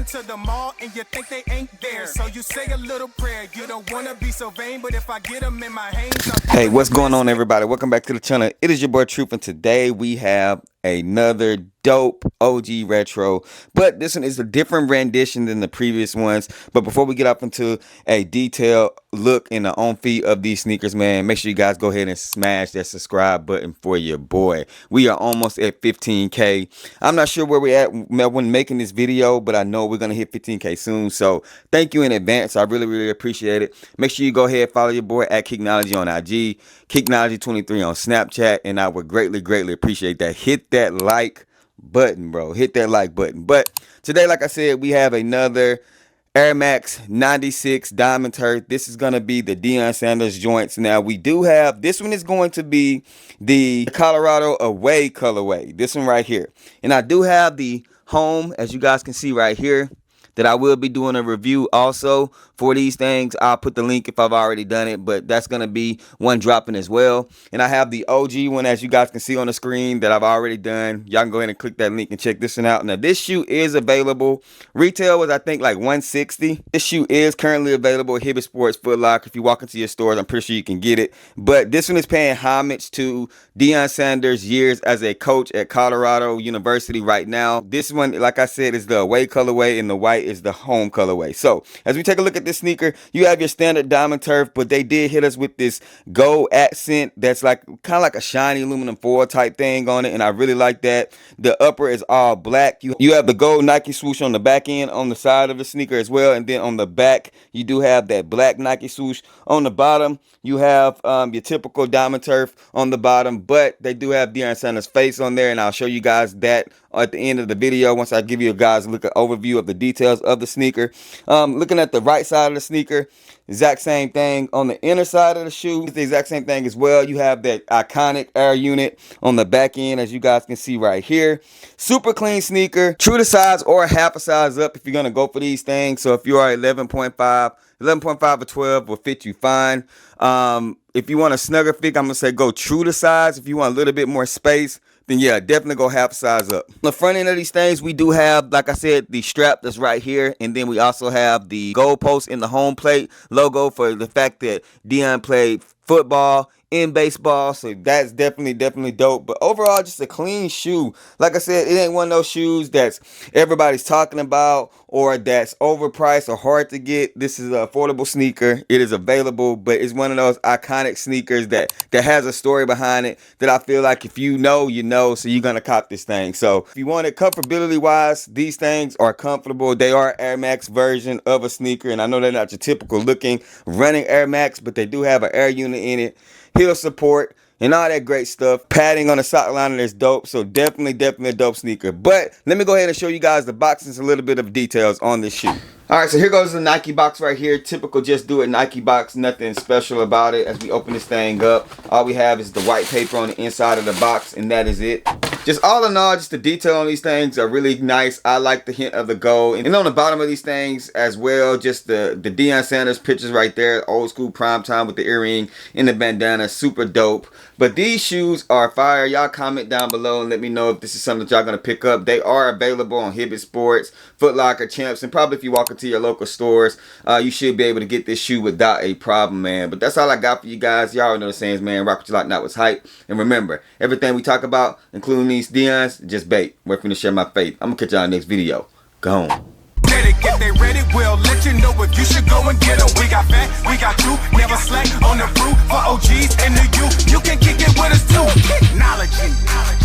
to the mall and you think they ain't there. So you say a little prayer. You don't wanna be so vain, but if I get them in my hands. Hey, what's going on, everybody? Welcome back to the channel. It is your boy Truth, and today we have another dope OG retro, but this one is a different rendition than the previous ones. But before we get up into a detailed look in the on feet of these sneakers, man, make sure you guys go ahead and smash that subscribe button for your boy. We are almost at 15K. I'm not sure where we're at when making this video, but I know we're gonna hit 15K soon, so thank you in advance. I really appreciate it. Make sure you go ahead, follow your boy at KICKnology on IG, KICKnology23 on Snapchat, and I would greatly appreciate that. Hit that like button, bro. Hit that like button. But today, like I said, we have another Air Max 96 Diamond Turf. This is going to be the Deion Sanders joints. Now, we do have, this one is going to be the Colorado away colorway. This one right here. And I do have the home, as you guys can see right here, that I will be doing a review also for these things. I'll put the link if I've already done it, but that's going to be one dropping as well. And I have the OG one, as you guys can see on the screen, that I've already done. Y'all can go ahead and click that link and check this one out. Now, this shoe is available. Retail was, I think, like $160. This shoe is currently available at Hibbett Sports, Foot Locker. If you walk into your stores, I'm pretty sure you can get it. But this one is paying homage to Deion Sanders' years as a coach at Colorado University right now. This one, like I said, is the away colorway, and the white is the home colorway. So as we take a look at this sneaker, you have your standard Diamond Turf, but they did hit us with this gold accent that's like kind of like a shiny aluminum foil type thing on it, and I really like that. The upper is all black. You have the gold Nike swoosh on the back end on the side of the sneaker as well, and then on the back you do have that black Nike swoosh. On the bottom you have your typical Diamond Turf on the bottom, but they do have Deion Sanders' face on there, and I'll show you guys that at the end of the video once I give you guys a overview of the details of the sneaker. Looking at the right side of the sneaker, exact same thing. On the inner side of the shoe, it's the exact same thing as well. You have that iconic air unit on the back end, as you guys can see right here. Super clean sneaker, true to size or half a size up if you're gonna go for these things. So if you are 11.5 or 12 will fit you fine. If you want a snugger fit, I'm gonna say go true to size. If you want a little bit more space, then yeah, definitely go half size up. On the front end of these things, we do have, like I said, the strap that's right here, and then we also have the goalpost in the home plate logo for the fact that Deion played football in baseball, so that's definitely dope. But overall, just a clean shoe. Like I said, it ain't one of those shoes that's everybody's talking about or that's overpriced or hard to get. This is an affordable sneaker. It is available, but it's one of those iconic sneakers that has a story behind it that I feel like if you know, you know, so you're gonna cop this thing. So if you want it comfortability wise, these things are comfortable. They are Air Max version of a sneaker, and I know they're not your typical looking running Air Max, but they do have an air unit in it, heel support, and all that great stuff. Padding on the sock liner is dope, so definitely a dope sneaker. But let me go ahead and show you guys the box and a little bit of details on this shoe. All right, so here goes the Nike box right here. Typical just do it Nike box, nothing special about it. As we open this thing up, all we have is the white paper on the inside of the box, and that is it. Just all in all, just the detail on these things are really nice. I like the hint of the gold. And on the bottom of these things as well, just the Deion Sanders pictures right there. Old school primetime with the earring and the bandana. Super dope. But these shoes are fire. Y'all comment down below and let me know if this is something that y'all going to pick up. They are available on Hibbett Sports, Foot Locker, Champs, and probably if you walk into your local stores, you should be able to get this shoe without a problem, man. But that's all I got for you guys. Y'all already know the sayings, man. Rock what you like, not what's hype. And remember, everything we talk about, including these Deion's, just bait. Wait for me to share my faith. I'm going to catch y'all in the next video. Go on. If they ready, we'll let you know if you should go and get them. We got fat, we got true, never slack on the fruit for OGs and the youth. You can kick it with us too. KICKnology.